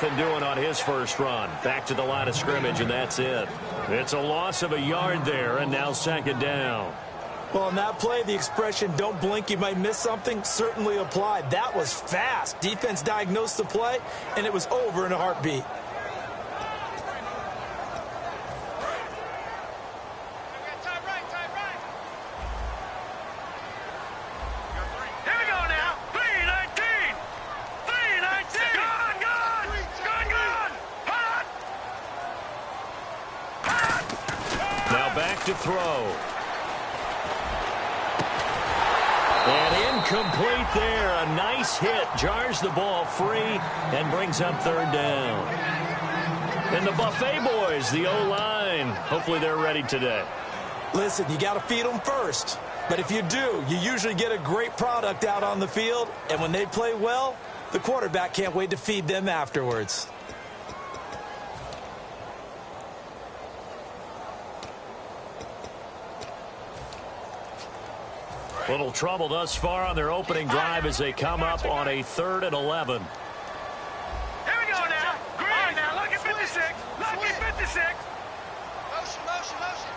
nothing doing on his first run. Back to the line of scrimmage, and that's it. It's a loss of a yard there, and now second down. Well, on that play, the expression, don't blink, you might miss something, certainly applied. That was fast. Defense diagnosed the play, and it was over in a heartbeat. To throw. And incomplete there. A nice hit. Jars the ball free and brings up third down. And the Buffet boys, the O-line, hopefully they're ready today. Listen, you got to feed them first. But if you do, you usually get a great product out on the field. And when they play well, the quarterback can't wait to feed them afterwards. Little trouble thus far on their opening drive as they come up on a 3rd and 11. Here we go now. Green. All right, now look at 56. Look at 56. Motion, motion, motion.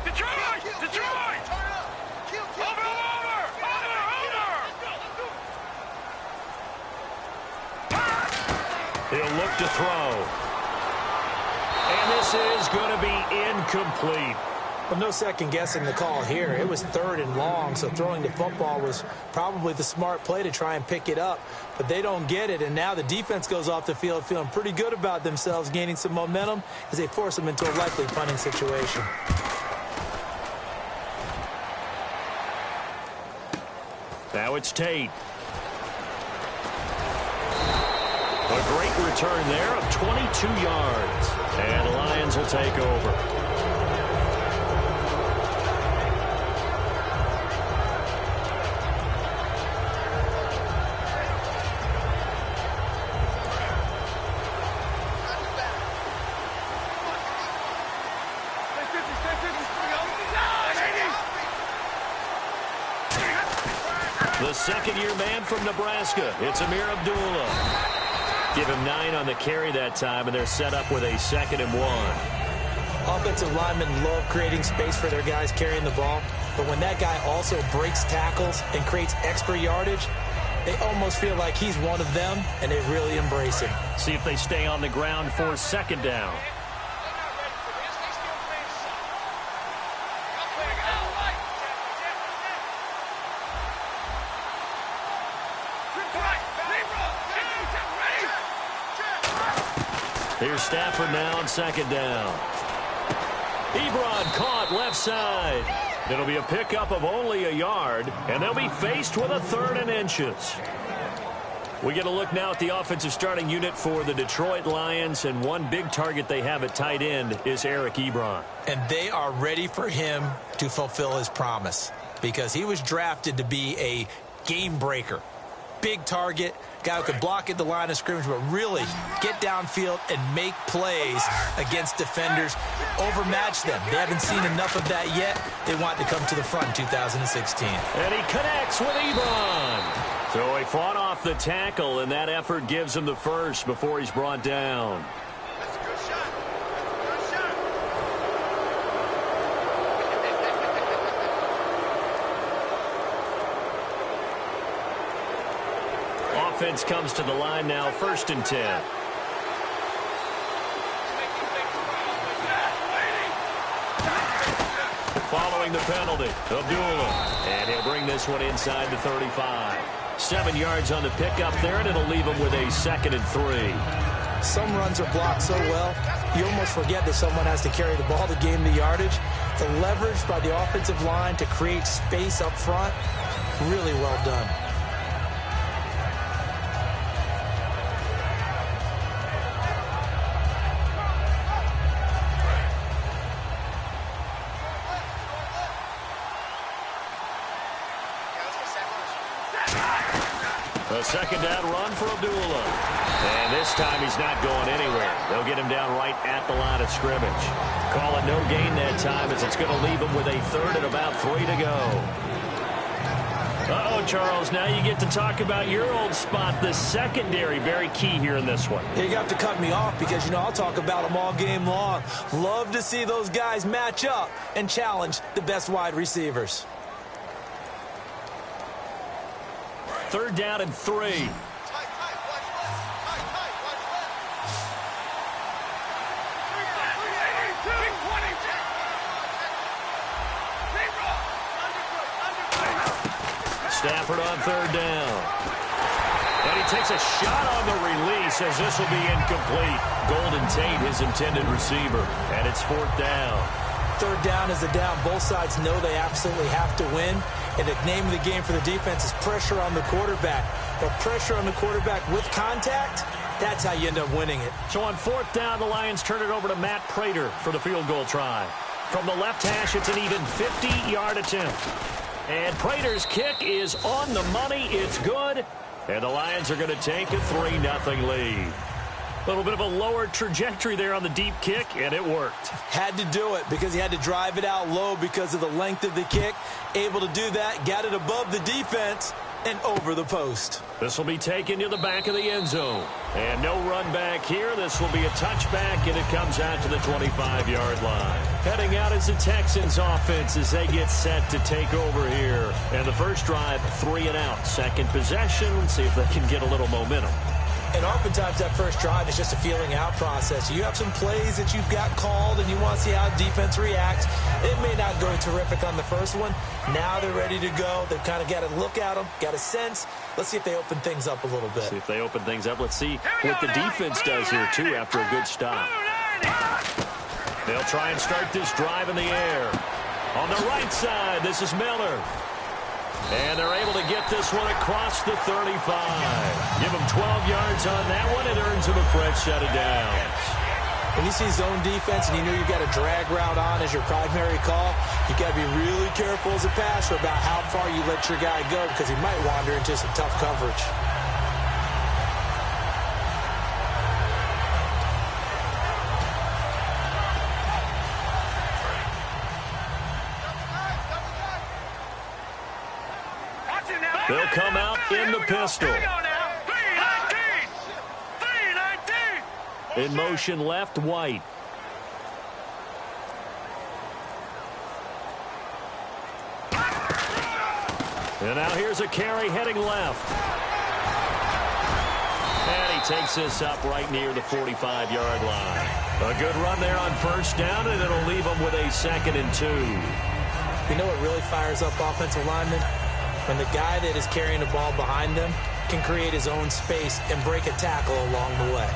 Detroit! Detroit! Turn up. Kill. Over. He'll look to throw. And this is going to be incomplete. Well, no second guessing the call here. It was 3rd and long, so throwing the football was probably the smart play to try and pick it up. But they don't get it, and now the defense goes off the field feeling pretty good about themselves, gaining some momentum as they force them into a likely punting situation. Now it's Tate. A great return there of 22 yards. And the Lions will take over. The second-year man from Nebraska, it's Amir Abdullah. Give him 9 on the carry that time, and they're set up with a 2nd and 1. Offensive linemen love creating space for their guys carrying the ball, but when that guy also breaks tackles and creates extra yardage, they almost feel like he's one of them, and they really embrace him. See if they stay on the ground for 2nd down. Here's Stafford now on 2nd down. Ebron caught left side. It'll be a pickup of only a yard, and they'll be faced with a 3rd and inches. We get a look now at the offensive starting unit for the Detroit Lions, and one big target they have at tight end is Eric Ebron. And they are ready for him to fulfill his promise because he was drafted to be a game breaker. Big target, guy who could block at the line of scrimmage, but really get downfield and make plays against defenders, overmatch them. They haven't seen enough of that yet. They want to come to the front in 2016. And he connects with Ebron. So he fought off the tackle, and that effort gives him the first before he's brought down. That's a good shot. Good shot. Offense comes to the line now, 1st and 10. Following the penalty, Abdullah. And he'll bring this one inside the 35. 7 yards on the pickup there, and it'll leave him with a 2nd and 3. Some runs are blocked so well, you almost forget that someone has to carry the ball to gain the yardage. The leverage by the offensive line to create space up front, really well done. A 2nd down run for Abdullah. And this time he's not going anywhere. They'll get him down right at the line of scrimmage. Call it no gain that time as it's going to leave him with a 3rd and about 3 to go. Uh-oh, Charles, now you get to talk about your old spot, the secondary. Very key here in this one. You have to cut me off because, I'll talk about them all game long. Love to see those guys match up and challenge the best wide receivers. 3rd down and 3. Stafford on 3rd down. And he takes a shot on the release as this will be incomplete. Golden Tate, his intended receiver. And it's 4th down. 3rd down is the down. Both sides know they absolutely have to win. And the name of the game for the defense is pressure on the quarterback. But pressure on the quarterback with contact, that's how you end up winning it. So on 4th down, the Lions turn it over to Matt Prater for the field goal try. From the left hash, it's an even 50-yard attempt. And Prater's kick is on the money. It's good. And the Lions are going to take a 3-0 lead. A little bit of a lower trajectory there on the deep kick, and it worked. Had to do it because he had to drive it out low because of the length of the kick. Able to do that, got it above the defense and over the post. This will be taken to the back of the end zone. And no run back here. This will be a touchback, and it comes out to the 25-yard line. Heading out is the Texans offense as they get set to take over here. And the first drive, 3 and out. Second possession. Let's see if they can get a little momentum. And oftentimes that first drive is just a feeling out process. You have some plays that you've got called and you want to see how defense reacts. It may not go terrific on the first one. Now they're ready to go. They've kind of got to look at them, got a sense. Let's see if they open things up a little bit. See if they open things up. Let's see what the defense does here, too, after a good stop. They'll try and start this drive in the air. On the right side, this is Miller. And they're able to get this one across the 35. Give them 12 yards on that one. It earns them a fresh set of downs. When you see zone defense and you know you've got a drag route on as your primary call, you got to be really careful as a passer about how far you let your guy go because he might wander into some tough coverage. They'll come out in the pistol. In motion left, White. And now here's a carry heading left. And he takes this up right near the 45-yard line. A good run there on first down, and it'll leave them with a 2nd and 2. You know what really fires up offensive linemen? When the guy that is carrying the ball behind them can create his own space and break a tackle along the way.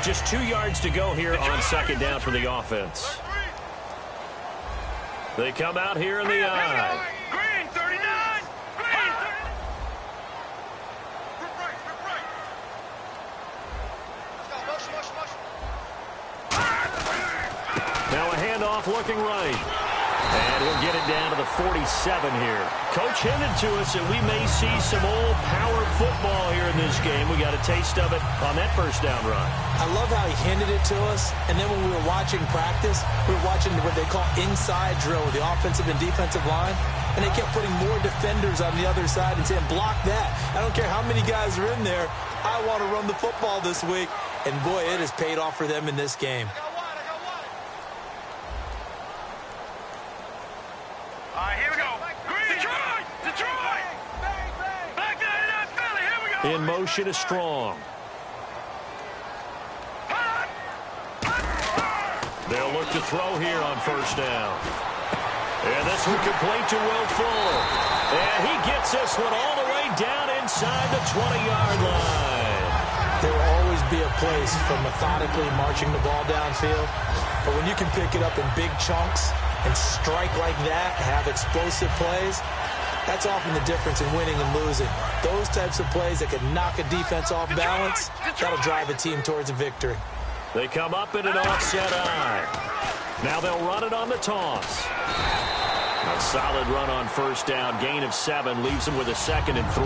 Just 2 yards to go here on 2nd down for the offense. They come out here in the eye. Green 39. Green 30. Now a handoff looking right. And we'll get it down to the 47 here. Coach hinted to us that we may see some old power football here in this game. We got a taste of it on that first down run. I love how he hinted it to us. And then when we were watching practice, we were watching what they call inside drill with the offensive and defensive line. And they kept putting more defenders on the other side and saying, block that. I don't care how many guys are in there. I want to run the football this week. And boy, it has paid off for them in this game. In motion is Strong. They'll look to throw here on first down. And this one complete to Will Fuller. And he gets this one all the way down inside the 20-yard line. There will always be a place for methodically marching the ball downfield. But when you can pick it up in big chunks and strike like that, have explosive plays, that's often the difference in winning and losing. Those types of plays that can knock a defense off balance, that'll drive a team towards a victory. They come up in an offset eye. Now they'll run it on the toss. A solid run on first down. Gain of 7 leaves them with a 2nd and 3.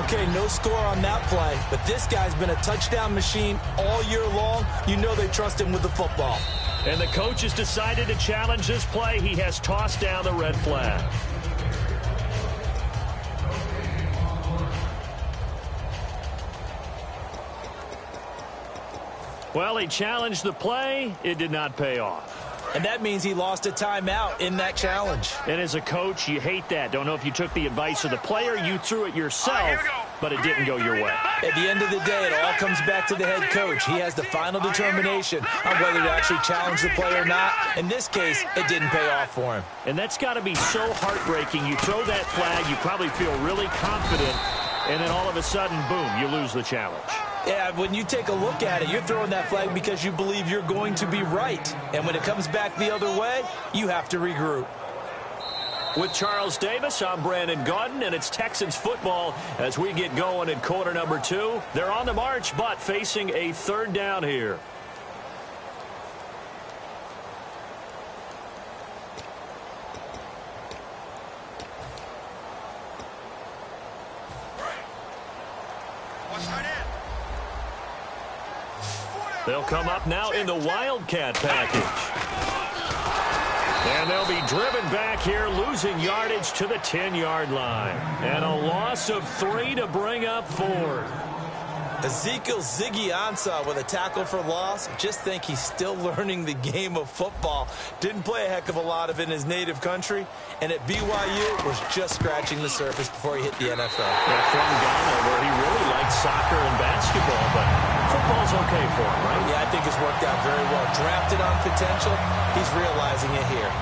Okay, no score on that play, but this guy's been a touchdown machine all year long. You know they trust him with the football. And the coach has decided to challenge this play. He has tossed down the red flag. Well, he challenged the play. It did not pay off. And that means he lost a timeout in that challenge. And as a coach, you hate that. Don't know if you took the advice of the player. You threw it yourself, but it didn't go your way. At the end of the day, it all comes back to the head coach. He has the final determination on whether to actually challenge the play or not. In this case, it didn't pay off for him. And that's got to be so heartbreaking. You throw that flag, you probably feel really confident, and then all of a sudden, boom, you lose the challenge. Yeah, when you take a look at it, you're throwing that flag because you believe you're going to be right. And when it comes back the other way, you have to regroup. With Charles Davis, I'm Brandon Gaudin, and it's Texans football as we get going in quarter number 2. They're on the march, but facing a third down here. They'll come up now in the Wildcat package. And they'll be driven back here, losing yardage to the 10-yard line. And a loss of 3 to bring up 4th. Ezekiel Ziggy Ansah with a tackle for loss. Just think he's still learning the game of football. Didn't play a heck of a lot of it in his native country. And at BYU, was just scratching the surface before he hit the NFL. Yeah, from Ghana, where he really liked soccer and basketball, but football's okay for him, right? Yeah, I think it's worked out very well. Drafted on potential, he's realizing it here.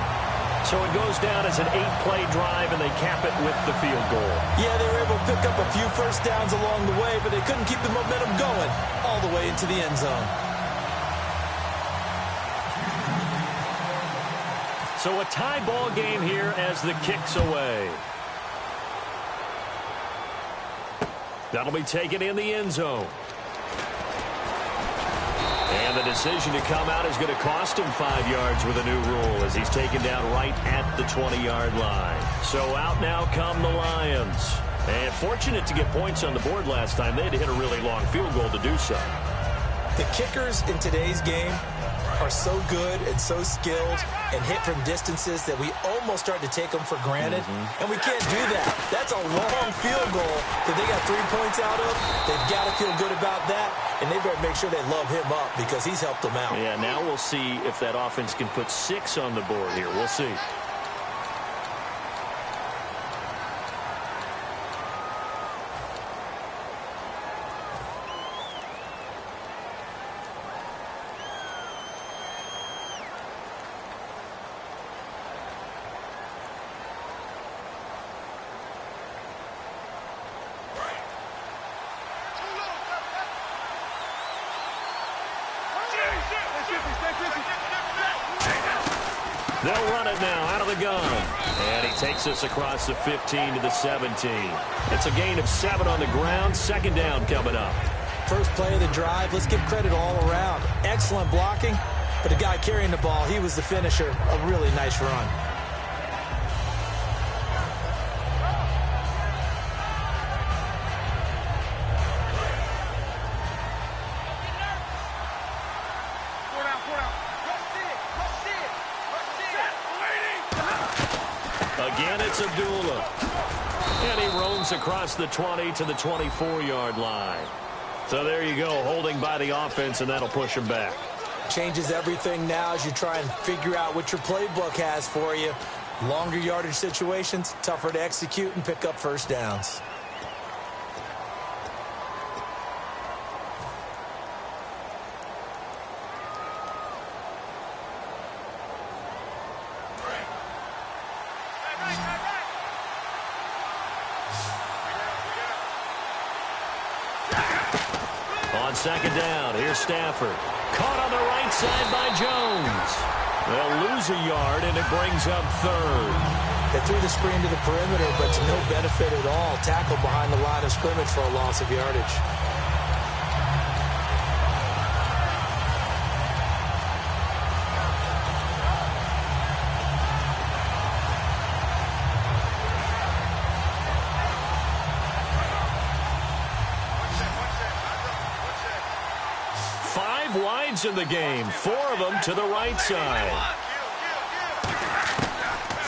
So it goes down as an 8-play drive, and they cap it with the field goal. Yeah, they were able to pick up a few first downs along the way, but they couldn't keep the momentum going all the way into the end zone. So a tie ball game here as the kick's away. That'll be taken in the end zone. And the decision to come out is going to cost him 5 yards with a new rule as he's taken down right at the 20-yard line. So out now come the Lions. And fortunate to get points on the board last time. They had to hit a really long field goal to do so. The kickers in today's game are so good and so skilled and hit from distances that we almost start to take them for granted. And we can't do that. That's a long field goal that they got 3 points out of. They've got to feel good about that, and they better make sure they love him up because he's helped them out. Yeah, now we'll see if that offense can put 6 on the board here. We'll see. They'll run it now out of the gun. And he takes us across the 15 to the 17. It's a gain of 7 on the ground. Second down coming up. First play of the drive, let's give credit all around. Excellent blocking, but the guy carrying the ball, he was the finisher. A really nice run. Again, it's Abdullah. And he roams across the 20 to the 24-yard line. So there you go, holding by the offense, and that'll push him back. Changes everything now as you try and figure out what your playbook has for you. Longer yardage situations, tougher to execute and pick up first downs. On second down, here's Stafford. Caught on the right side by Jones. They'll lose a yard, and it brings up third. They threw the screen to the perimeter, but to no benefit at all. Tackled behind the line of scrimmage for a loss of yardage. 5 wides in the game, 4 of them to the right side.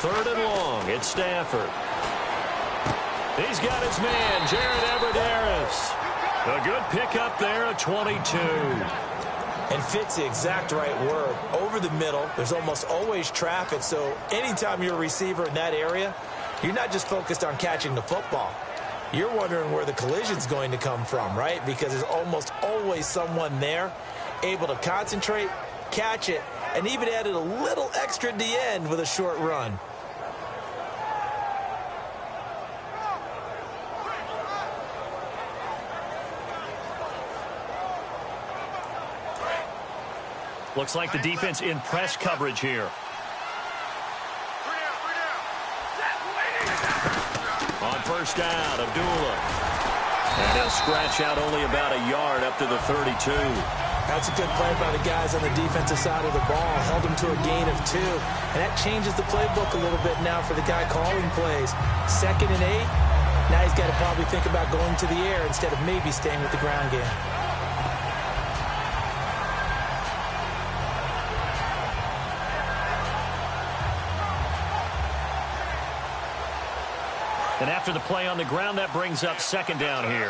3rd and long, it's Stafford. He's got his man, Jared Everderis. A good pickup there, a 22. And fits the exact right word. Over the middle, there's almost always traffic, so anytime you're a receiver in that area, you're not just focused on catching the football. You're wondering where the collision's going to come from, right? Because there's almost always someone there able to concentrate, catch it, and even added a little extra at the end with a short run. Looks like the defense in press coverage here. On first down, Abdullah. And he'll scratch out only about a yard up to the 32. That's a good play by the guys on the defensive side of the ball. Held them to a gain of 2. And that changes the playbook a little bit now for the guy calling plays. 2nd and 8. Now he's got to probably think about going to the air instead of maybe staying with the ground game. And after the play on the ground, that brings up 2nd down here.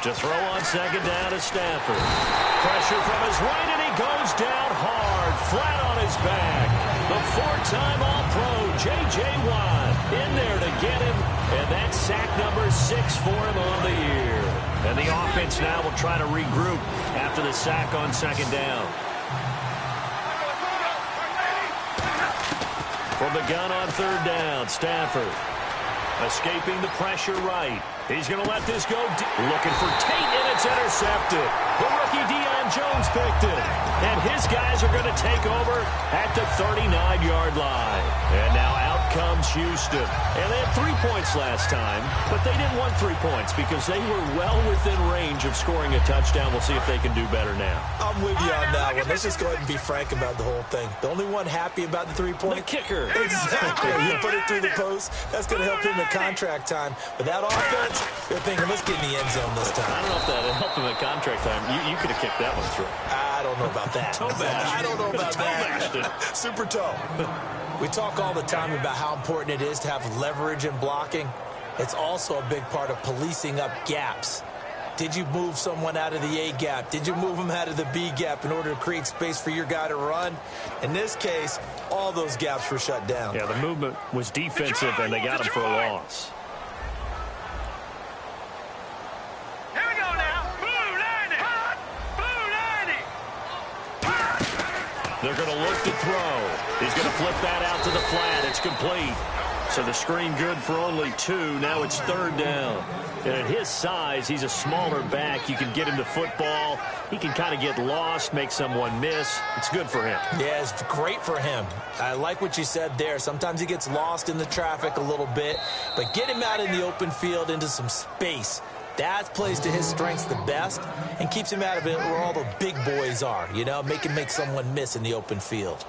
To throw on 2nd down to Stafford. Pressure from his right, and he goes down hard, flat on his back. The 4-time All-Pro, J.J. Watt, in there to get him, and that's sack number 6 for him on the year. And the offense now will try to regroup after the sack on 2nd down. From the gun on 3rd down, Stafford. Escaping the pressure right. He's going to let this go. Looking for Tate, and it's intercepted. The rookie Deion Jones picked it. And his guys are going to take over at the 39-yard line. And now out comes Houston. And they had 3 points last time, but they didn't want 3 points because they were well within range of scoring a touchdown. We'll see if they can do better now. I'm with you on that one. Let's just go ahead and be frank about the whole thing. The only one happy about the 3-point? The kicker. Exactly. You put it through the post. That's going to help him at contract time. But that offense, they're thinking, let's get in the end zone this time. I don't know if that helped him at contract time. You could have kicked that one through. I don't know about that. I don't know about that. Super toe. We talk all the time about how important it is to have leverage in blocking. It's also a big part of policing up gaps. Did you move someone out of the A gap? Did you move them out of the B gap in order to create space for your guy to run? In this case, all those gaps were shut down. Yeah, the movement was defensive, and they got him for a loss. Here we go now. Blue 90. Blue 90. They're going to look to throw. He's going to flip that out to the flat. It's complete. So the screen good for only 2. Now it's 3rd down. And at his size, he's a smaller back. You can get him to football. He can kind of get lost, make someone miss. It's good for him. Yeah, it's great for him. I like what you said there. Sometimes he gets lost in the traffic a little bit. But get him out in the open field into some space. That plays to his strengths the best and keeps him out of it where all the big boys are, you know, make someone miss in the open field.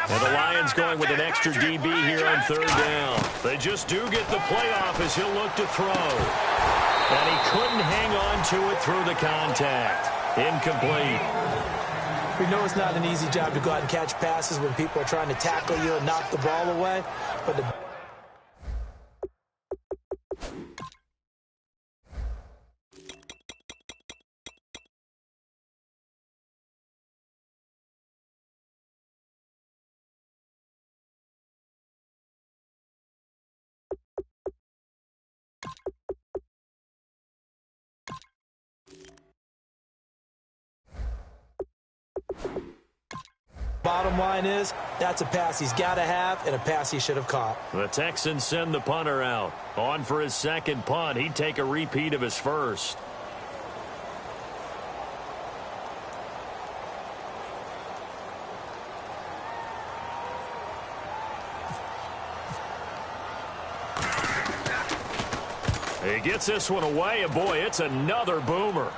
And the Lions going with an extra DB here on 3rd down. They just do get the playoff as he'll look to throw. And he couldn't hang on to it through the contact. Incomplete. We know it's not an easy job to go out and catch passes when people are trying to tackle you and knock the ball away. But the Bottom line is, that's a pass he's got to have and a pass he should have caught. The Texans send the punter out. On for his second punt. He'd take a repeat of his first. He gets this one away, and boy, it's another boomer.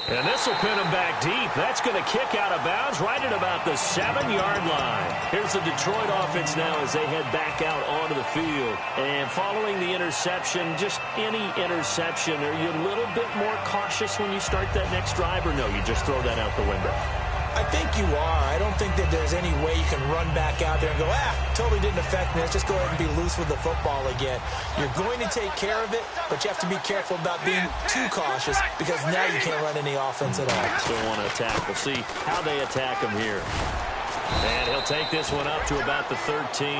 And this will pin him back deep. That's going to kick out of bounds right at about the 7-yard line. Here's the Detroit offense now as they head back out onto the field. And following the interception, just any interception, are you a little bit more cautious when you start that next drive, or no, you just throw that out the window? I think you are. I don't think that there's any way you can run back out there and go, totally didn't affect me. Let's just go ahead and be loose with the football again. You're going to take care of it, but you have to be careful about being too cautious because now you can't run any offense at all. Still want to attack. We'll see how they attack him here. And he'll take this one up to about the 13.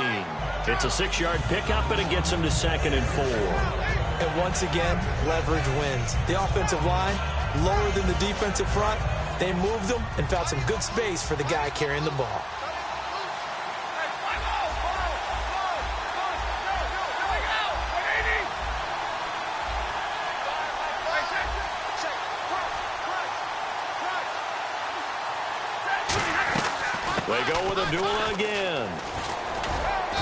It's a 6-yard pickup, and it gets him to 2nd and 4. And once again, leverage wins. The offensive line, lower than the defensive front. They moved them and found some good space for the guy carrying the ball. They go with a duel again.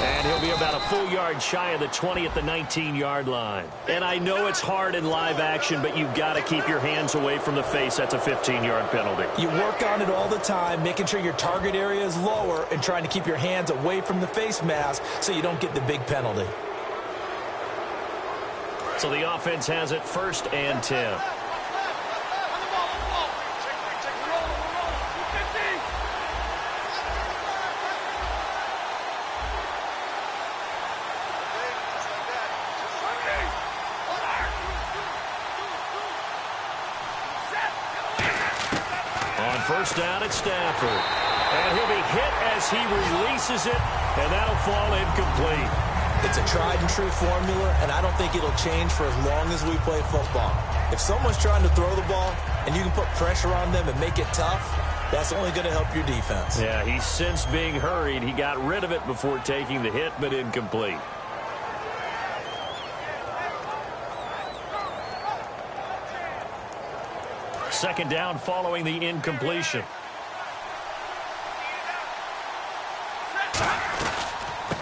And he'll be about a full yard shy of the 20 at the 19-yard line. And I know it's hard in live action, but you've got to keep your hands away from the face. That's a 15-yard penalty. You work on it all the time, making sure your target area is lower and trying to keep your hands away from the face mask so you don't get the big penalty. So the offense has it 1st and 10. First down at Stafford. And he'll be hit as he releases it, and that'll fall incomplete. It's a tried-and-true formula, and I don't think it'll change for as long as we play football. If someone's trying to throw the ball and you can put pressure on them and make it tough, that's only going to help your defense. Yeah, he's since being hurried. He got rid of it before taking the hit, but incomplete. Second down following the incompletion.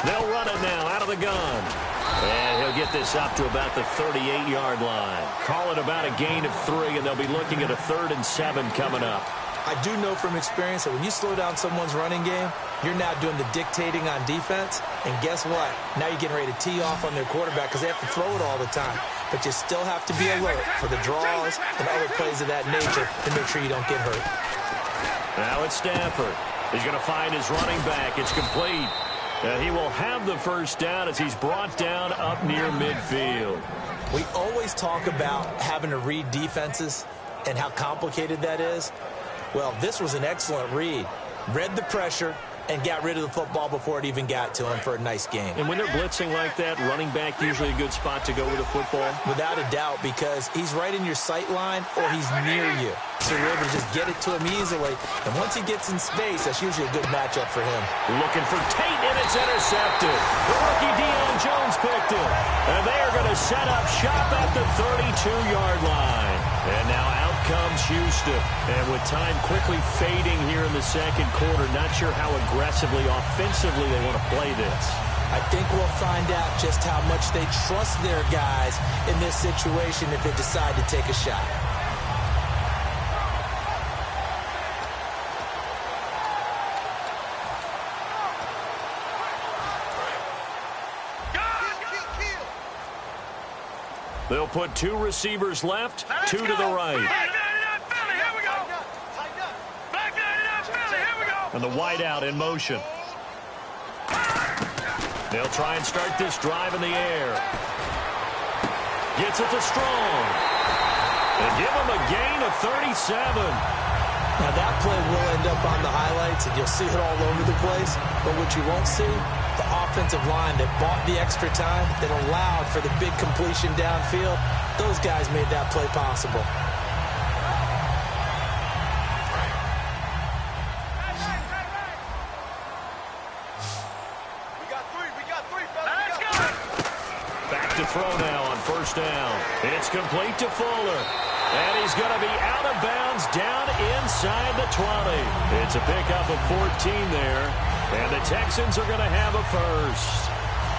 They'll run it now out of the gun. And he'll get this up to about the 38-yard line. Call it about a gain of 3, and they'll be looking at a 3rd and 7 coming up. I do know from experience that when you slow down someone's running game, you're now doing the dictating on defense. And guess what? Now you're getting ready to tee off on their quarterback because they have to throw it all the time. But you still have to be alert for the draws and other plays of that nature to make sure you don't get hurt. Now it's Stafford. He's going to find his running back. It's complete. He will have the first down as he's brought down up near midfield. We always talk about having to read defenses and how complicated that is. Well, this was an excellent read. Read the pressure and got rid of the football before it even got to him for a nice game. And when they're blitzing like that, running back usually a good spot to go with the football? Without a doubt, because he's right in your sight line or he's near you. So you're able to just get it to him easily. And once he gets in space, that's usually a good matchup for him. Looking for Tate, and it's intercepted. The rookie Deion Jones picked it. And they are going to set up shop at the 32-yard line. And now out comes Houston. And with time quickly fading here in the second quarter, not sure how aggressively, offensively they want to play this. I think we'll find out just how much they trust their guys in this situation if they decide to take a shot. They'll put 2 receivers left, 2 to the right. And the wideout in motion. They'll try and start this drive in the air. Gets it to Strong. And give him a gain of 37. Now that play will end up on the highlights, and you'll see it all over the place. But what you won't see, the offensive line that bought the extra time, that allowed for the big completion downfield, those guys made that play possible. throw now on first down. It's complete to Fuller. And he's going to be out of bounds down inside the 20. It's a pickup of 14 there. And the Texans are going to have a first.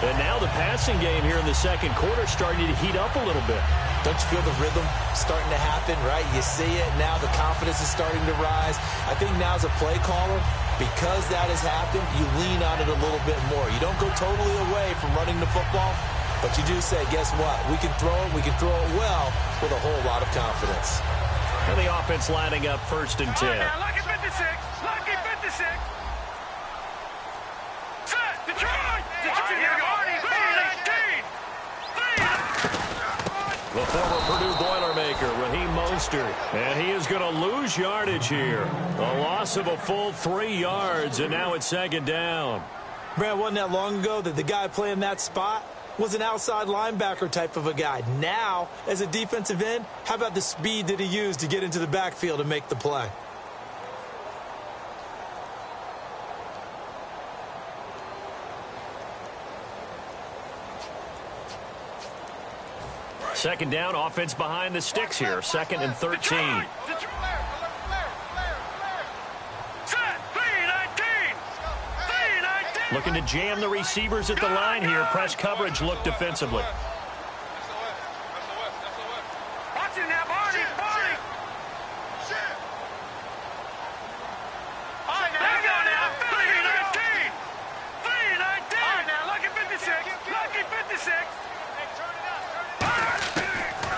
And now the passing game here in the second quarter is starting to heat up a little bit. Don't you feel the rhythm starting to happen, right? You see it. Now the confidence is starting to rise. I think now as a play caller, because that has happened, you lean on it a little bit more. You don't go totally away from running the football, but you do say, guess what? We can throw it well with a whole lot of confidence. And the offense lining up first and 10. Now, lucky 56. Lucky 56. Set. Detroit. Detroit. The former Purdue Boilermaker, Raheem Mostert. And he is going to lose yardage here. A loss of a full 3 yards, and now it's second down. Brad, wasn't that long ago that the guy playing that spot was an outside linebacker type of a guy. Now, as a defensive end, how about the speed that he used to get into the backfield and make the play? Second down, offense behind the sticks here. Second and 13. Looking to jam the receivers at the line here. Press coverage look defensively. Watch it now, Barney. Barney. All right, now, there you go now. 3-19. 3-19. All right, now, lucky 56. Lucky 56.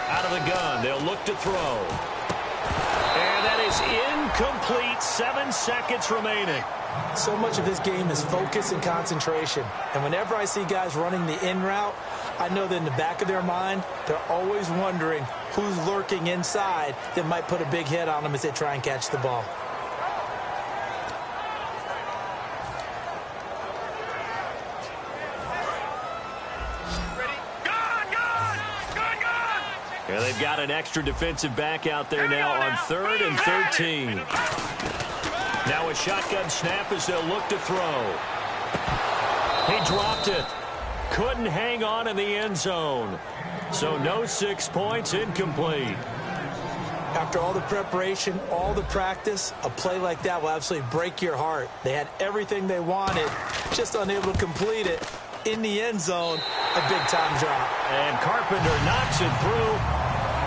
Out of the gun, they'll look to throw. And that is incomplete. 7 seconds remaining. So much of this game is focus and concentration. And whenever I see guys running the in route, I know that in the back of their mind, they're always wondering who's lurking inside that might put a big hit on them as they try and catch the ball. And they've got an extra defensive back out there now on 3rd and 13. Now a shotgun snap as they'll look to throw. He dropped it. Couldn't hang on in the end zone. So no 6 points, incomplete. After all the preparation, all the practice, a play like that will absolutely break your heart. They had everything they wanted, just unable to complete it. In the end zone, a big-time drop. And Carpenter knocks it through.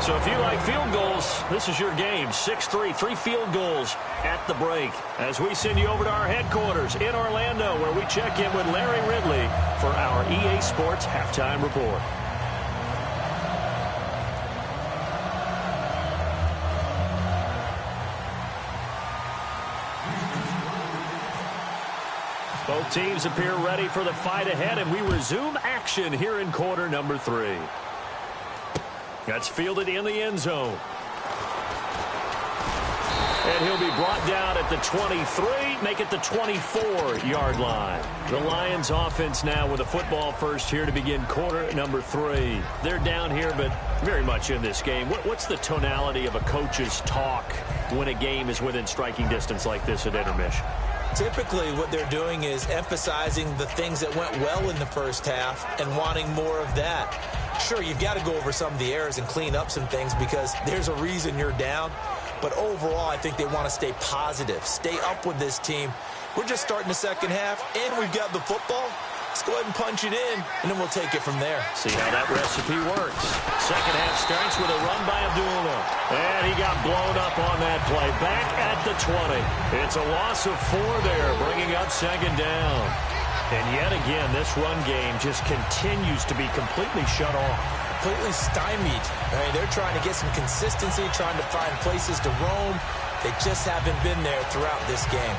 So if you like field goals, this is your game. 6-3, 3 field goals at the break. As we send you over to our headquarters in Orlando, where we check in with Larry Ridley for our EA Sports Halftime Report. Both teams appear ready for the fight ahead, and we resume action here in quarter number 3. That's fielded in the end zone. And he'll be brought down at the 23, make it the 24-yard line. The Lions offense now with a football first here to begin quarter number 3. They're down here, but very much in this game. What's the tonality of a coach's talk when a game is within striking distance like this at intermission? Typically, what they're doing is emphasizing the things that went well in the first half and wanting more of that. Sure, you've got to go over some of the errors and clean up some things because there's a reason you're down. But overall, I think they want to stay positive, stay up with this team. We're just starting the second half, and we've got the football. Let's go ahead and punch it in, and then we'll take it from there. See how that recipe works. Second half starts with a run by Abdullah. And he got blown up on that play. Back at the 20. It's a loss of 4 there, bringing up second down. And yet again, this run game just continues to be completely shut off. Completely stymied. I mean, they're trying to get some consistency, trying to find places to roam. They just haven't been there throughout this game.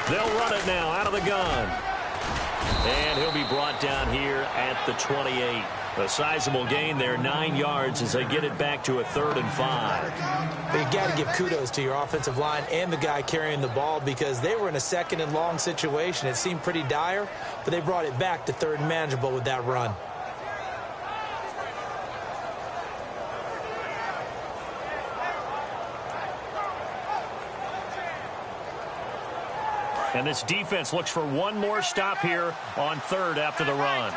They'll run it now out of the gun. And he'll be brought down here at the 28. A sizable gain there, 9 yards as they get it back to a 3rd and 5. But you got to give kudos to your offensive line and the guy carrying the ball because they were in a 2nd and long situation. It seemed pretty dire, but they brought it back to 3rd and manageable with that run. And this defense looks for one more stop here on third after the run.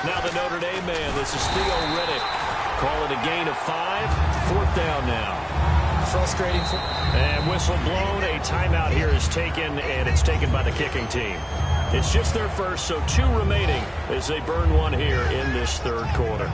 Now the Notre Dame man, this is Theo Riddick. Call it a gain of 5. 4th down now. Frustrating. And whistle blown. A timeout here is taken, and it's taken by the kicking team. It's just their first, so 2 remaining as they burn one here in this third quarter.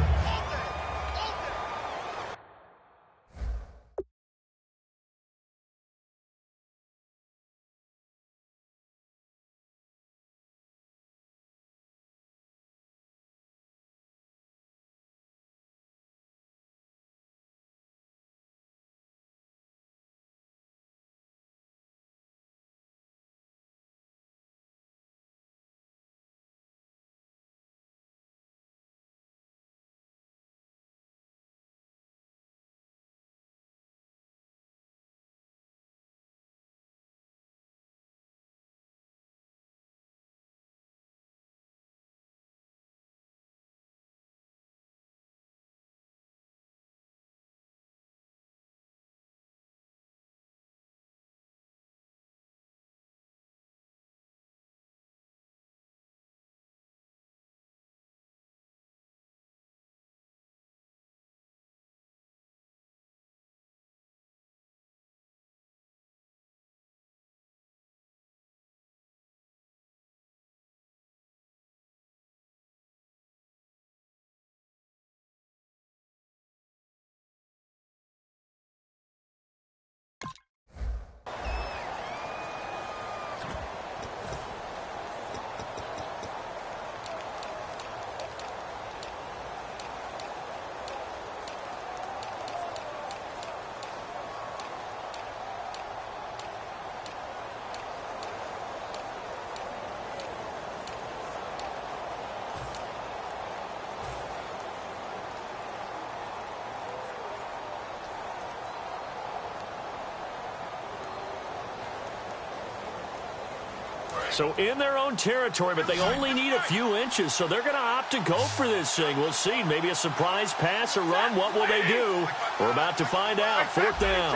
So in their own territory, but they only need a few inches, so they're going to opt to go for this thing. We'll see. Maybe a surprise pass or run. What will they do? We're about to find out. 4th down.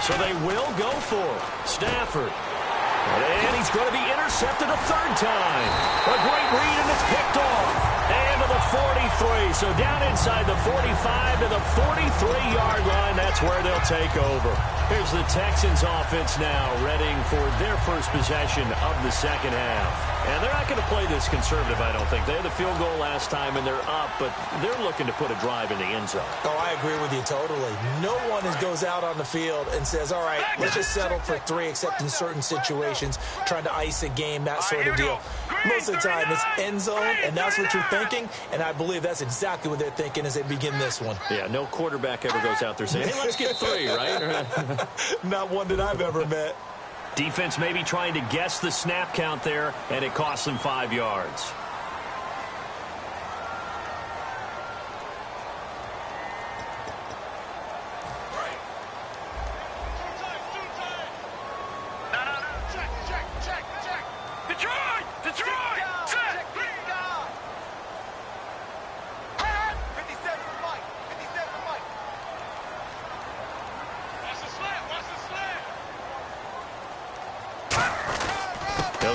So they will go for it. Stafford. And he's going to be intercepted a 3rd time. A great read, and it's picked off. And to the 43. So down inside the 45 to the 43-yard line. That's where they'll take over. Here's the Texans offense now, readying for their first possession of the second half. And they're not going to play this conservative, I don't think. They had the field goal last time, and they're up, but they're looking to put a drive in the end zone. Oh, I agree with you totally. No one goes out on the field and says, all right, let's just settle for 3, except in certain situations, trying to ice a game, that sort of deal. Most of the time, it's end zone, and that's what you're thinking, and I believe that's exactly what they're thinking as they begin this one. Yeah, no quarterback ever goes out there saying, hey, let's get 3, right? Not one that I've ever met. Defense maybe trying to guess the snap count there, and it costs them 5 yards.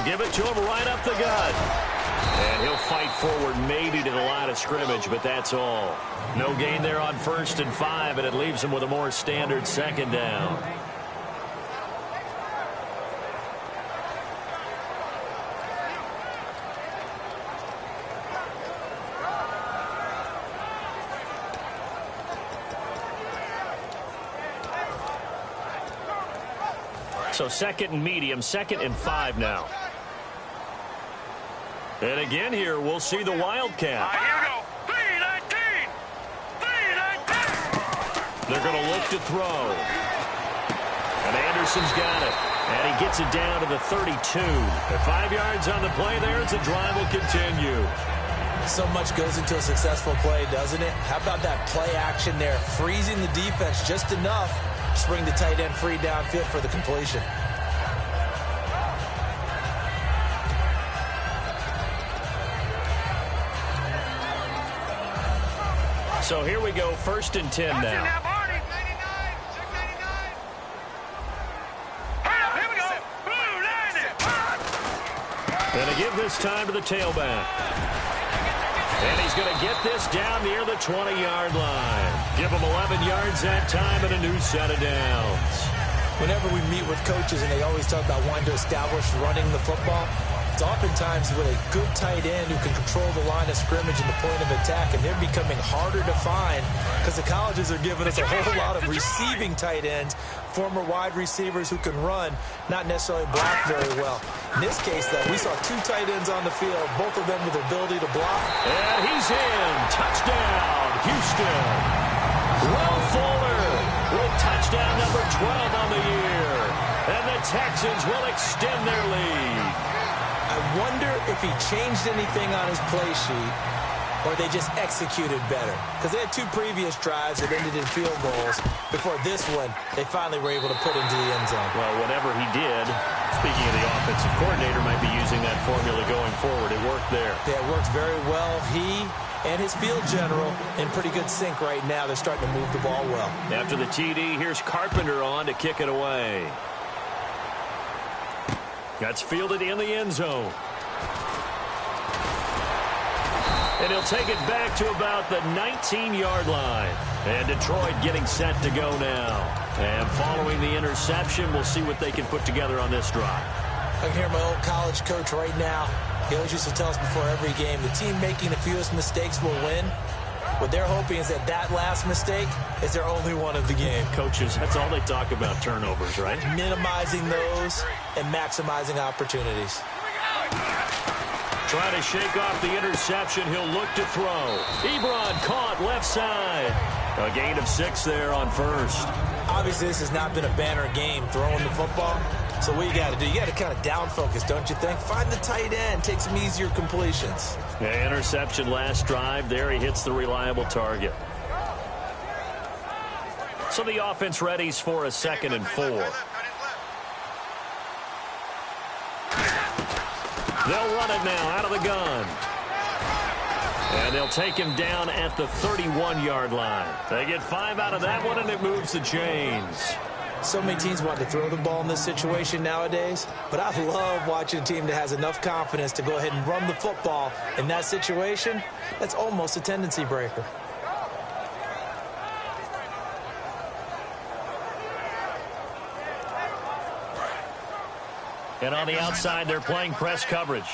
Give it to him right up the gut. And he'll fight forward maybe to the line of scrimmage, but that's all. No gain there on 1st and 5, and it leaves him with a more standard 2nd down. So 2nd and medium, 2nd and 5 now. And again here, we'll see the Wildcat. Here we go. 3-19. 3-19. They're going to look to throw. And Anderson's got it. And he gets it down to the 32. At 5 yards on the play there, the drive will continue. So much goes into a successful play, doesn't it? How about that play action there? Freezing the defense just enough swing the tight end free downfield for the completion. So here we go, 1st and 10 now. Going to give this time to the tailback. And he's going to get this down near the 20-yard line. Give him 11 yards that time and a new set of downs. Whenever we meet with coaches and they always talk about wanting to establish running the football, it's oftentimes really good tight end who can control the line of scrimmage and the point of attack, and they're becoming harder to find because the colleges are giving us a whole lot of receiving tight ends, former wide receivers who can run, not necessarily block very well. In this case, though, we saw 2 tight ends on the field, both of them with the ability to block. And he's in. Touchdown, Houston. Will Fuller with touchdown number 12 on the year. And the Texans will extend their lead. I wonder if he changed anything on his play sheet or they just executed better. Because they had 2 previous drives that ended in field goals. Before this one, they finally were able to put into the end zone. Well, whatever he did, speaking of the offensive coordinator, might be using that formula going forward. It worked there. Yeah, it worked very well. He and his field general in pretty good sync right now. They're starting to move the ball well. After the TD, here's Carpenter on to kick it away. That's fielded in the end zone. And he'll take it back to about the 19-yard line. And Detroit getting set to go now. And following the interception, we'll see what they can put together on this drive. I can hear my old college coach right now. He always used to tell us before every game, the team making the fewest mistakes will win. What they're hoping is that last mistake is their only one of the game. Coaches, that's all they talk about, turnovers, right? Minimizing those and maximizing opportunities. Trying to shake off the interception. He'll look to throw. Ebron caught left side. A gain of 6 there on first. Obviously, this has not been a banner game throwing the football. So what you got to do, you got to kind of down focus, don't you think? Find the tight end, take some easier completions. Yeah, interception last drive. There he hits the reliable target. So the offense readies for a 2nd and 4. They'll run it now out of the gun. And they'll take him down at the 31-yard line. They get 5 out of that one, and it moves the chains. So many teams want to throw the ball in this situation nowadays, but I love watching a team that has enough confidence to go ahead and run the football in that situation. That's almost a tendency breaker. And on the outside, they're playing press coverage.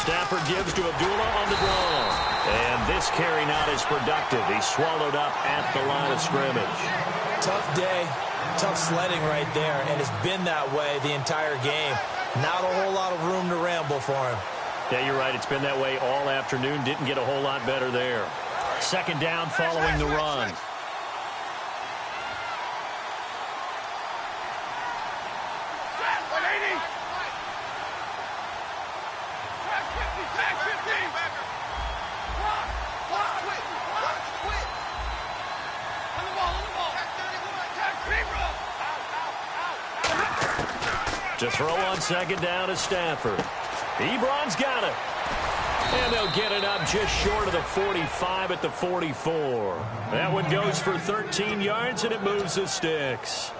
Stafford gives to Abdullah on the draw. And this carry not as productive. He's swallowed up at the line of scrimmage. Tough day, tough sledding right there, and it's been that way the entire game. Not a whole lot of room to ramble for him. Yeah, you're right. It's been that way all afternoon. Didn't get a whole lot better there. 2nd down following the run. To throw on 2nd down is Stafford. Ebron's got it. And they'll get it up just short of the 45 at the 44. That one goes for 13 yards, and it moves the sticks.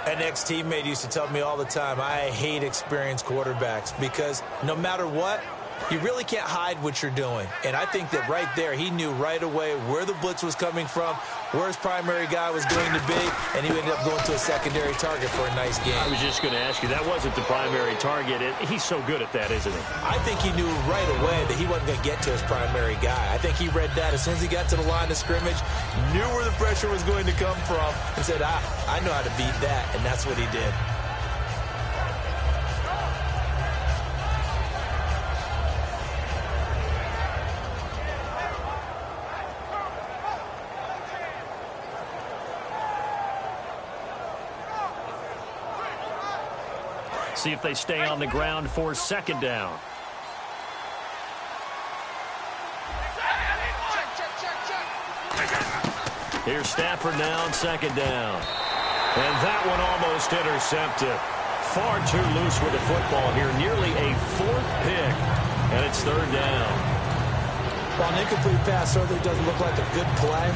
An ex-teammate used to tell me all the time, I hate experienced quarterbacks because no matter what, you really can't hide what you're doing. And I think that right there, he knew right away where the blitz was coming from, where his primary guy was going to be, and he ended up going to a secondary target for a nice game. I was just going to ask you, that wasn't the primary target. He's so good at that, isn't he? I think he knew right away that he wasn't going to get to his primary guy. I think he read that as soon as he got to the line of scrimmage, knew where the pressure was going to come from, and said, I know how to beat that, and that's what he did. See if they stay on the ground for 2nd down. Here's Stafford now on second down. And that one almost intercepted. Far too loose with the football here. Nearly a fourth pick. And it's third down. Well, an incomplete pass certainly doesn't look like a good play.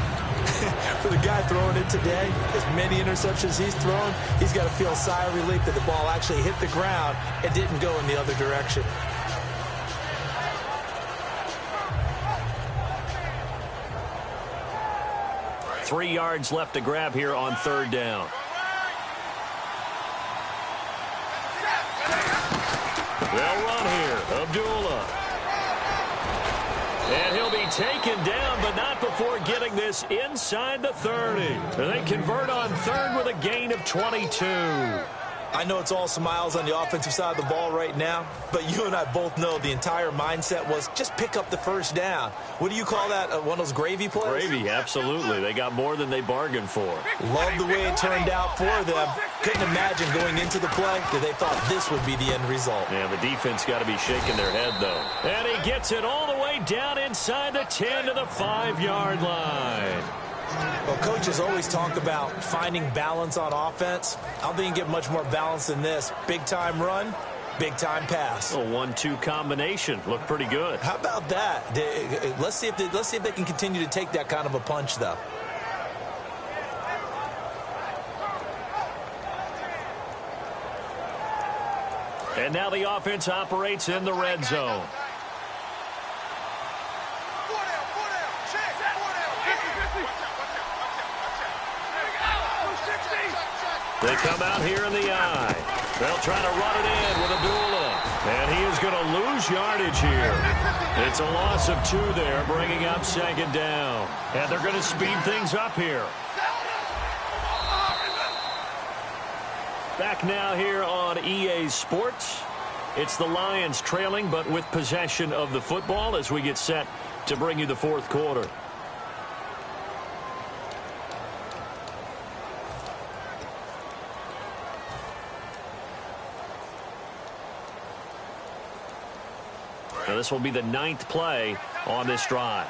For the guy throwing it today, as many interceptions he's thrown, he's got to feel a sigh of relief that the ball actually hit the ground and didn't go in the other direction. Three yards left to grab here on third down. They'll run here. Abdullah. And he'll be taken down, but not before getting this inside the 30. They convert on third with a gain of 22. I know it's all smiles on the offensive side of the ball right now, but you and I both know the entire mindset was just pick up the first down. What do you call that? One of those gravy plays? Gravy, absolutely. They got more than they bargained for. Love the way it turned out for them. Couldn't imagine going into the play that they thought this would be the end result. Yeah, the defense got to be shaking their head, though. And he gets it all the way down inside the 10 to the 5-yard line. Well, coaches always talk about finding balance on offense. I don't think you get much more balance than this. Big-time run, big-time pass. A 1-2 combination. Looked pretty good. How about that? Let's see if they can continue to take that kind of a punch, though. And now the offense operates in the red zone. They come out here in the eye. They'll try to run it in with Abdullah. And he is going to lose yardage here. It's a loss of 2 there, bringing up second down. And they're going to speed things up here. Back now here on EA Sports. It's the Lions trailing, but with possession of the football as we get set to bring you the fourth quarter. Now this will be the 9th play on this drive.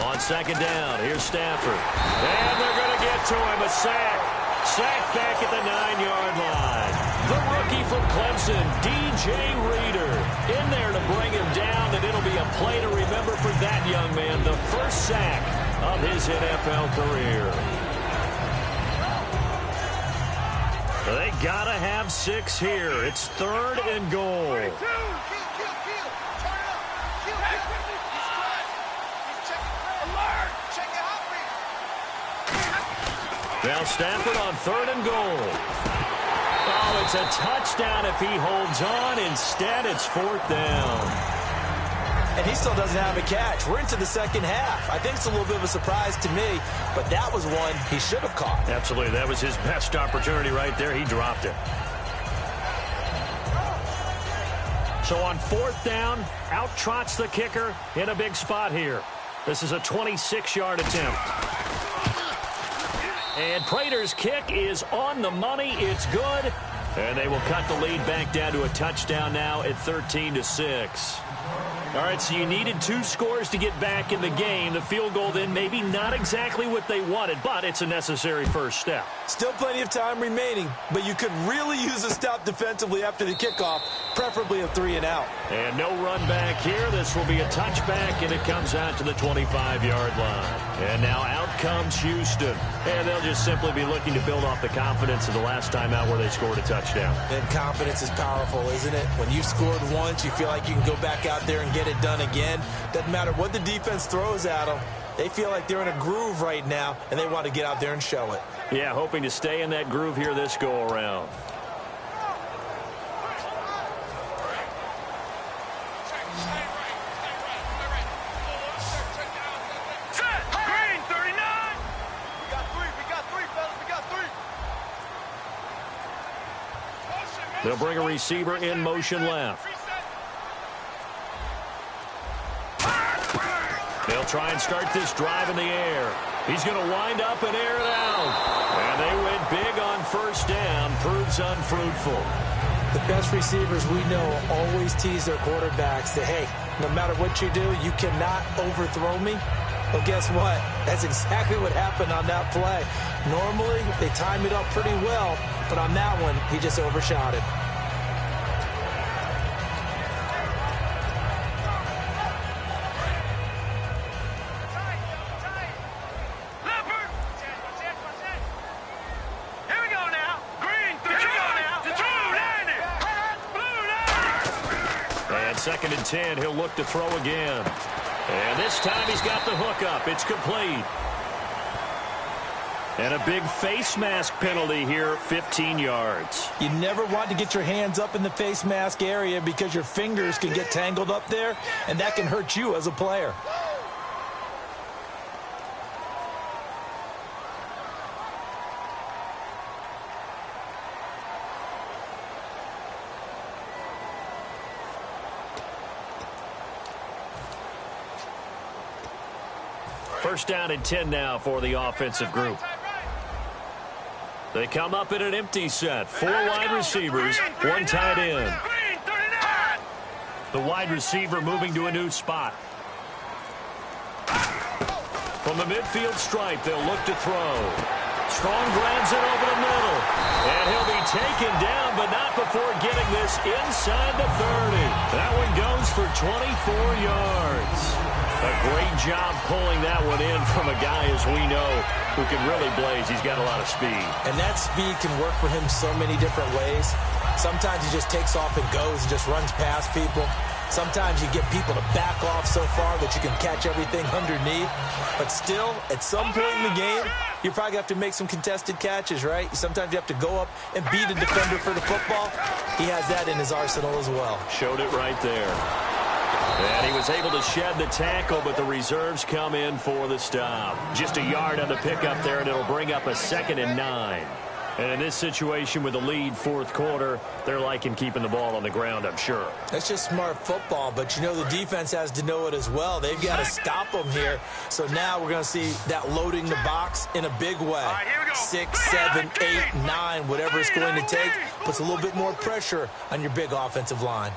On second down, here's Stafford. And they're going to get to him, a sack. Sack back at the 9-yard line. The rookie from Clemson, DJ Reader, in there to bring him down, and it'll be a play to remember for that young man. The first sack of his NFL career. They got to have 6 here. It's 3rd and goal. Now Stafford on 3rd and goal. Oh, it's a touchdown if he holds on. Instead, it's 4th down. And he still doesn't have a catch. We're into the second half. I think it's a little bit of a surprise to me, but that was one he should have caught. Absolutely. That was his best opportunity right there. He dropped it. So on 4th down, out trots the kicker in a big spot here. This is a 26-yard attempt. And Prater's kick is on the money. It's good. And they will cut the lead back down to a touchdown now at 13-6. All right, so you needed 2 scores to get back in the game. The field goal then maybe not exactly what they wanted, but it's a necessary first step. Still plenty of time remaining, but you could really use a stop defensively after the kickoff, preferably a 3-and-out. And no run back here. This will be a touchback, and it comes out to the 25-yard line. And now out comes Houston. And they'll just simply be looking to build off the confidence of the last time out where they scored a touchdown. And confidence is powerful, isn't it? When you've scored once, you feel like you can go back out there and get it done again. Doesn't matter what the defense throws at them. They feel like they're in a groove right now, and they want to get out there and show it. Yeah, hoping to stay in that groove here this go-around. Green, 39. We got three, fellas. We got 3. They'll bring a receiver in motion left. They'll try and start this drive in the air. He's going to wind up and air it out. And they went big on first down. proves unfruitful. The best receivers we know always tease their quarterbacks that, hey, no matter what you do, you cannot overthrow me. Well, guess what? That's exactly what happened on that play. Normally, they time it up pretty well, but on that one, he just overshot it. Second and 10, he'll look to throw again. And this time he's got the hook up. It's complete. And a big face mask penalty here, 15 yards. You never want to get your hands up in the face mask area because your fingers can get tangled up there, and that can hurt you as a player. First down and 10 now for the offensive group. They come up in an empty set. 4 wide receivers, 1 tight end. The wide receiver moving to a new spot. From the midfield stripe, they'll look to throw. Strong grabs it over the middle. And he'll be taken down, but not before getting this inside the 30. That one goes for 24 yards. A great job pulling that one in from a guy, as we know, who can really blaze. He's got a lot of speed. And that speed can work for him so many different ways. Sometimes he just takes off and goes and just runs past people. Sometimes you get people to back off so far that you can catch everything underneath. But still, at some point in the game, you probably have to make some contested catches, right? Sometimes you have to go up and beat a defender for the football. He has that in his arsenal as well. Showed it right there. And he was able to shed the tackle, but the reserves come in for the stop. Just a yard on the pickup there, and it'll bring up a 2nd and 9. And in this situation with the lead, 4th quarter, they're liking keeping the ball on the ground, I'm sure. That's just smart football, but you know the defense has to know it as well. They've got to stop them here. So now we're going to see that loading the box in a big way. 6, 7, 8, 9, whatever it's going to take, puts a little bit more pressure on your big offensive line.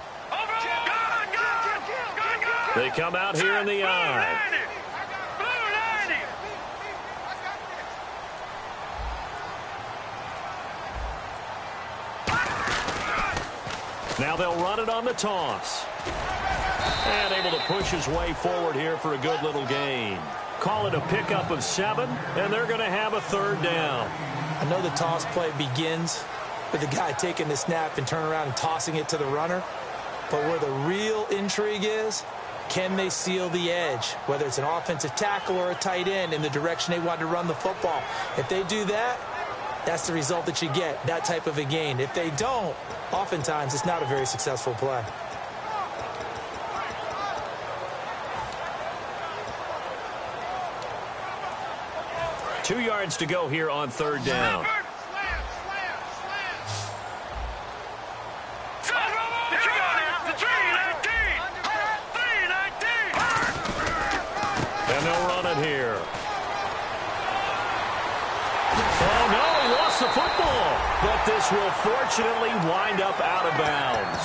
They come out here in the eye. Now they'll run it on the toss. And able to push his way forward here for a good little gain. Call it a pickup of 7, and they're going to have a 3rd down. I know the toss play begins with the guy taking the snap and turning around and tossing it to the runner. But where the real intrigue is, can they seal the edge, whether it's an offensive tackle or a tight end, in the direction they want to run the football? If they do that, that's the result that you get, that type of a gain. If they don't, oftentimes it's not a very successful play. Two yards to go here on 3rd down. And they'll run it here. Oh, no, he lost the football. But this will fortunately wind up out of bounds.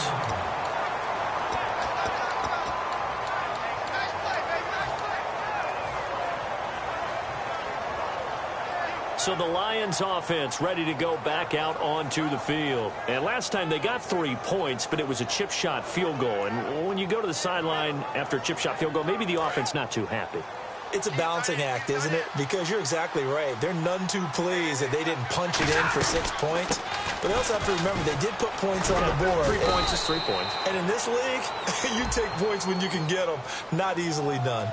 So the Lions offense ready to go back out onto the field. And last time they got 3 points, but it was a chip shot field goal. And when you go to the sideline after a chip shot field goal, maybe the offense not too happy. It's a balancing act, isn't it? Because you're exactly right. They're none too pleased that they didn't punch it in for 6 points. But they also have to remember they did put points on the board. 3 points is 3 points. And in this league, you take points when you can get them. Not easily done.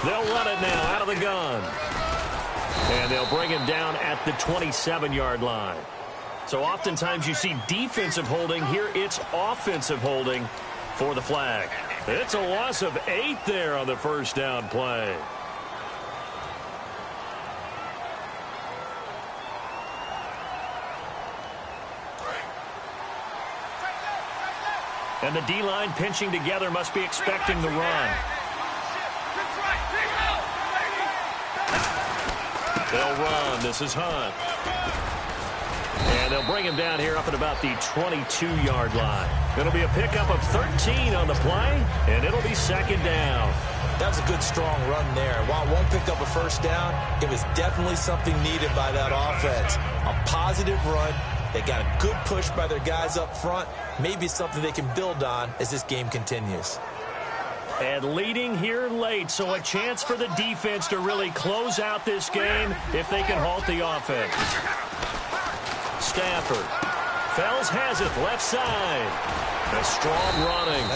They'll run it now out of the gun. And they'll bring him down at the 27-yard line. So oftentimes you see defensive holding. Here it's offensive holding for the flag. It's a loss of 8 there on the first down play. And the D-line pinching together must be expecting the run. They'll run. This is Hunt. And they'll bring him down here up at about the 22-yard line. It'll be a pickup of 13 on the play, and it'll be second down. That was a good, strong run there. While it won't pick up a first down, it was definitely something needed by that offense. A positive run. They got a good push by their guys up front. Maybe something they can build on as this game continues. And leading here late, so a chance for the defense to really close out this game if they can halt the offense. Stafford. Fells has it, left side. A strong running.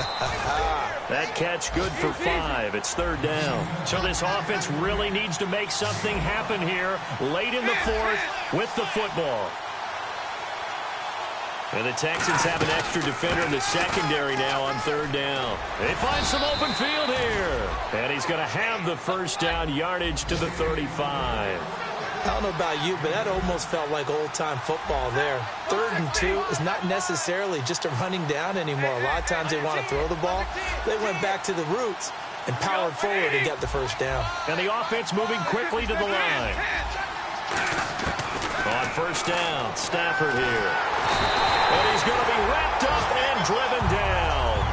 That catch good for 5. It's third down. So this offense really needs to make something happen here late in the fourth with the football. And the Texans have an extra defender in the secondary now on third down. They find some open field here. And he's going to have the first down yardage to the 35. I don't know about you, but that almost felt like old-time football there. 3rd and 2 is not necessarily just a running down anymore. A lot of times they want to throw the ball. They went back to the roots and powered forward and got the first down. And the offense moving quickly to the line. On first down, Stafford here. And he's going to be wrapped up and driven down.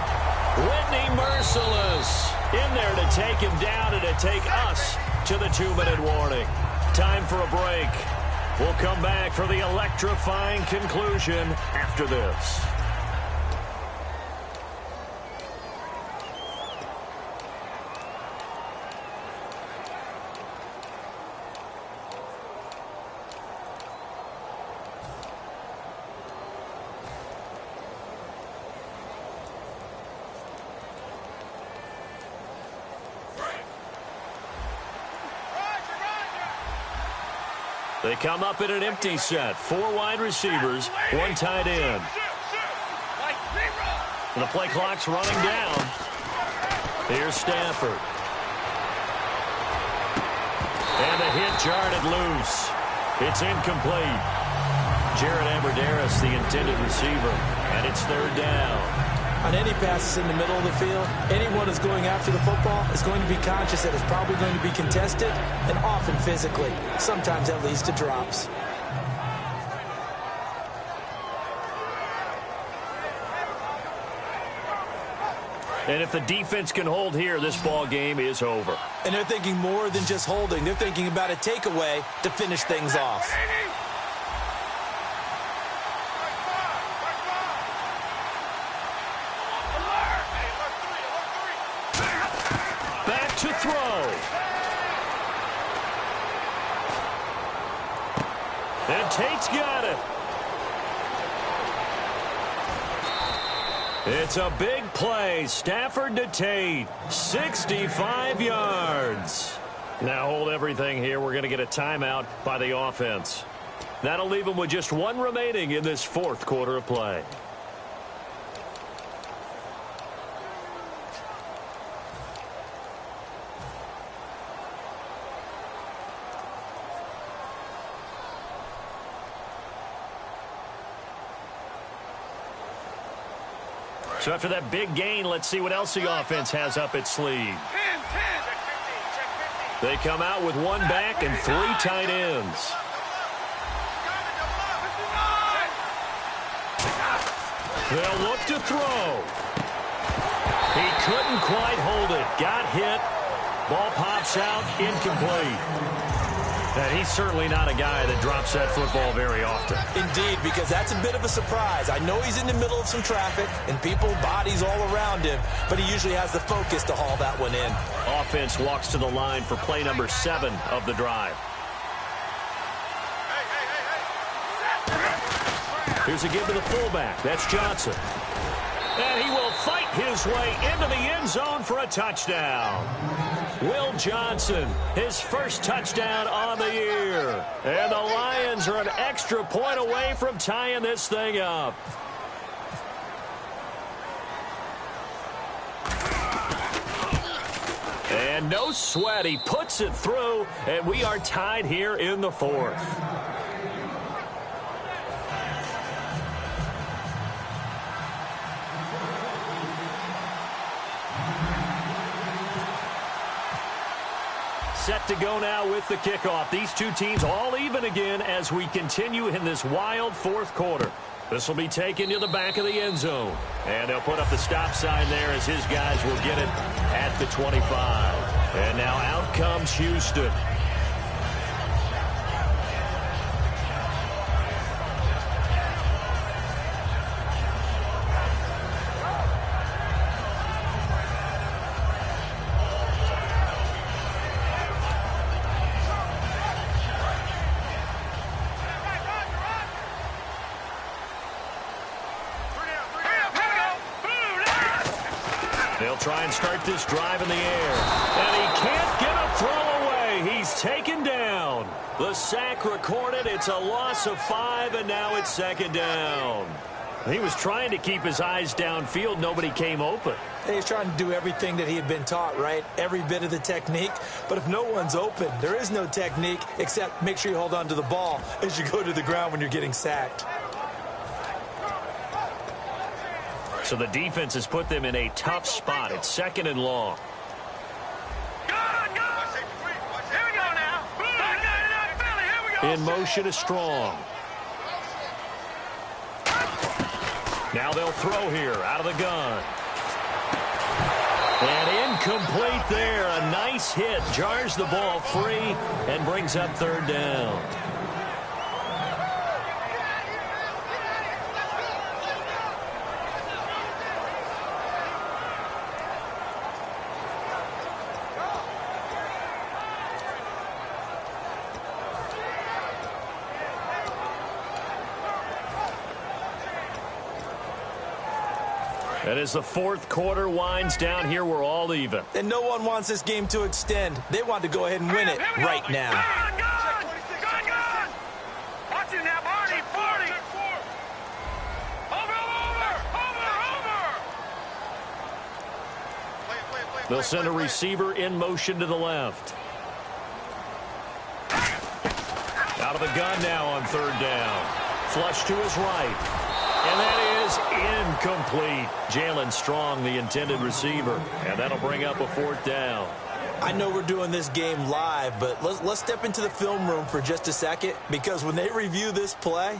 Whitney merciless in there to take him down and to take us to the 2-minute warning. Time for a break. We'll come back for the electrifying conclusion after this. They come up in an empty set. 4 wide receivers, 1 tight end. The play clock's running down. Here's Stafford. And the hit jarred it loose. It's incomplete. Jared Aberderis, the intended receiver. And it's third down. On any passes in the middle of the field, anyone who's going after the football is going to be conscious that it's probably going to be contested and often physically. Sometimes that leads to drops. And if the defense can hold here, this ball game is over. And they're thinking more than just holding. They're thinking about a takeaway to finish things off. To throw. And Tate's got it. It's a big play. Stafford to Tate. 65 yards. Now hold everything here. We're going to get a timeout by the offense. That'll leave them with just 1 remaining in this fourth quarter of play. So after that big gain, let's see what else the offense has up its sleeve. They come out with 1 back and 3 tight ends. They'll look to throw. He couldn't quite hold it. Got hit. Ball pops out. Incomplete. And he's certainly not a guy that drops that football very often. Indeed, because that's a bit of a surprise. I know he's in the middle of some traffic and people, bodies all around him, but he usually has the focus to haul that one in. Offense walks to the line for play number 7 of the drive. Here's a give to the fullback. That's Johnson. And he will fight his way into the end zone for a touchdown. Will Johnson, his first touchdown on the year. And the Lions are an extra point away from tying this thing up. And no sweat. He puts it through, and we are tied here in the fourth. Set to go now with the kickoff. These two teams all even again as we continue in this wild fourth quarter. This will be taken to the back of the end zone. And they'll put up the stop sign there as his guys will get it at the 25. And now out comes Houston. They'll try and start this drive in the air. And he can't get a throw away. He's taken down. The sack recorded. It's a loss of 5, and now it's second down. He was trying to keep his eyes downfield. Nobody came open. He's trying to do everything that he had been taught, right? Every bit of the technique. But if no one's open, there is no technique except make sure you hold on to the ball as you go to the ground when you're getting sacked. So the defense has put them in a tough spot. It's second and long. In motion is Strong. Now they'll throw here out of the gun. And incomplete there. A nice hit. Jars the ball free and brings up third down. And as the fourth quarter winds down here, we're all even. And no one wants this game to extend. They want to go ahead and win it right now. Watch it now, Barney, 40. Over. They'll send a receiver in motion to the left. Out of the gun now on third down. Flush to his right. And that is incomplete. Jalen Strong, the intended receiver. And that'll bring up a fourth down. I know we're doing this game live, but let's step into the film room for just a second, because when they review this play,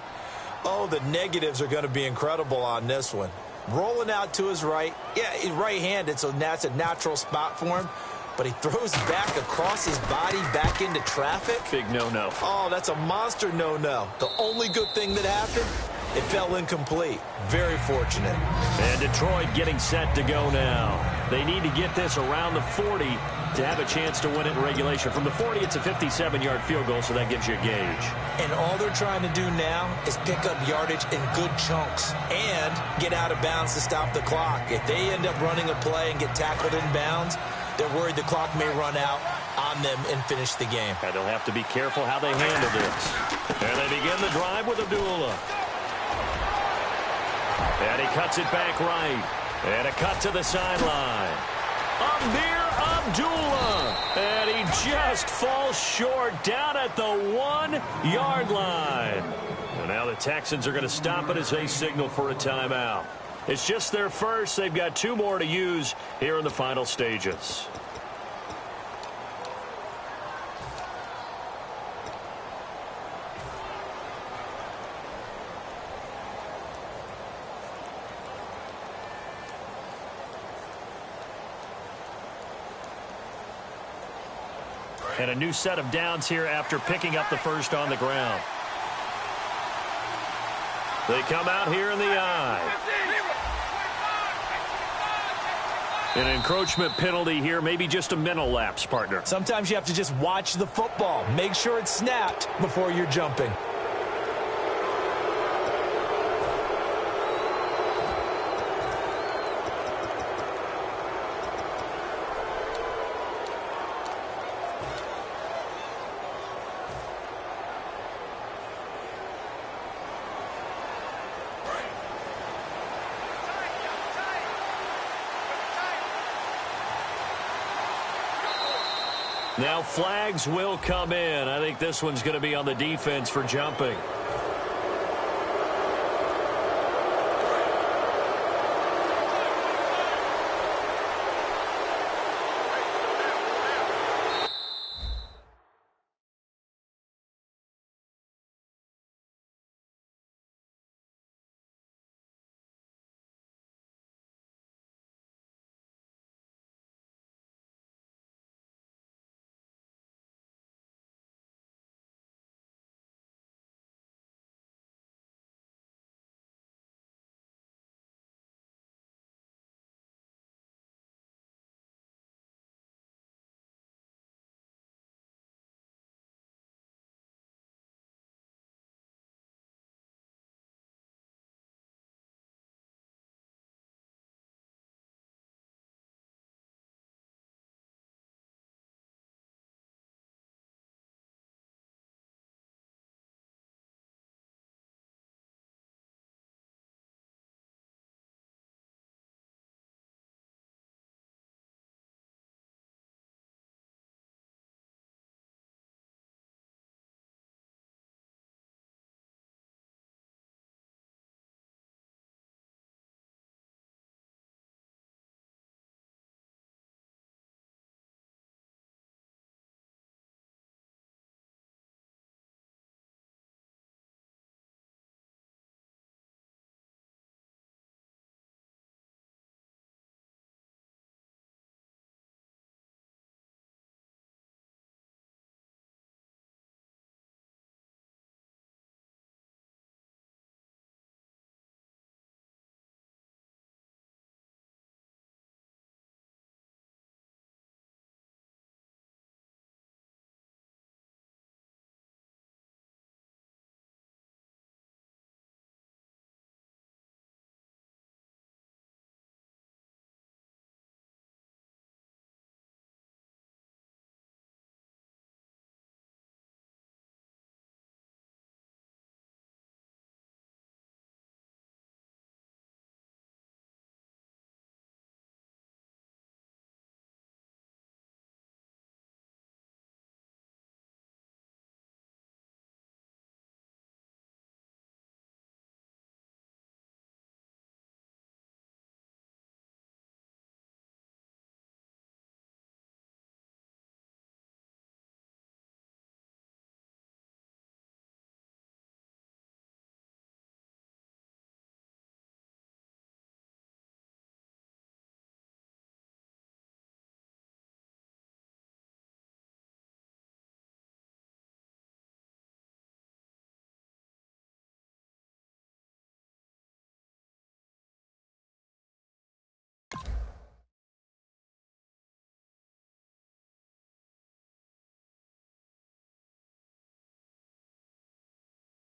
oh, the negatives are going to be incredible on this one. Rolling out to his right. Yeah, he's right-handed, so that's a natural spot for him. But he throws back across his body back into traffic. Big no-no. Oh, that's a monster no-no. The only good thing that happened, it fell incomplete. Very fortunate. And Detroit getting set to go now. They need to get this around the 40 to have a chance to win it in regulation. From the 40, it's a 57-yard field goal, so that gives you a gauge. And all they're trying to do now is pick up yardage in good chunks and get out of bounds to stop the clock. If they end up running a play and get tackled in bounds, they're worried the clock may run out on them and finish the game. And they'll have to be careful how they handle this. And they begin the drive with Abdullah. And he cuts it back right. And a cut to the sideline. Amir Abdullah. And he just falls short down at the 1-yard line. And now the Texans are going to stop it as they signal for a timeout. It's just their first. They've got 2 more to use here in the final stages. And a new set of downs here after picking up the first on the ground. They come out here in the eye. An encroachment penalty here, maybe just a mental lapse, partner. Sometimes you have to just watch the football. Make sure it's snapped before you're jumping. Now flags will come in. I think this one's going to be on the defense for jumping.